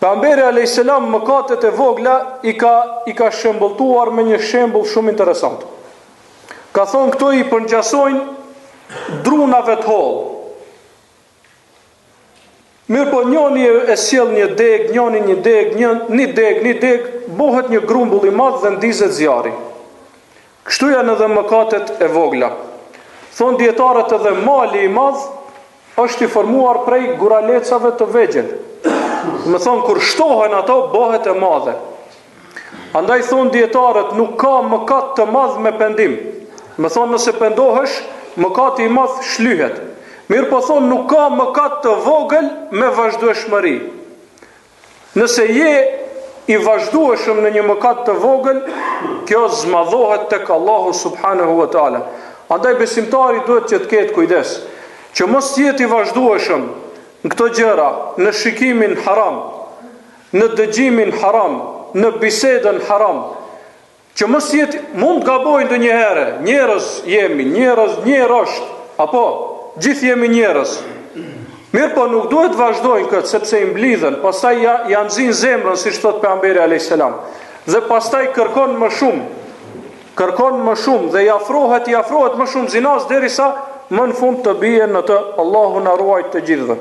Pejgamberi alayhis salam mëkatet e vogla i ka shembulltuar me një shembull shumë interesant. Ka thonë këto i përngjasojnë drunave të hollë. Mirë po njëni e sjell një deg, njëni një deg, një deg, bëhet një grumbull i madh dhe ndizet zjarri. Kështu janë edhe mëkatet e vogla. Thonë dietarët edhe mali i madh është i formuar prej guralecave të vegjël. Më thonë kur shtohen ato bëhet e madhe. Andaj thonë dietarët nuk ka mëkat të madh me pendim. Më thonë nëse pendohesh, mëkati i madh shlyhet. Mirë po thonë nuk ka mëkat të vogël me vazhdueshmëri. Nëse je i vazhdueshëm në një mëkat të vogël, kjo zmadhohet tek Allahu subhanahu wa taala. Andaj besimtari duhet që të ketë kujdes, që mos jetë i vazhdueshëm në këto gjëra, në shikimin haram, në dëgjimin haram, në bisedën haram, që mos jetë, mund të gabojnë ndonjëherë, njerëz jemi, njerëz është, apo gjithë jemi njerëz. Mirë po nuk duhet vazhdojnë këtë, sepse i mblidhen, pastaj ja nxin zemrën, siç thot pejgamberi alayhis salam, dhe pastaj kërkon më shumë dhe i afrohet më shumë zinas derisa më në fund të bie në të Allahu na ruaj të gjithëve.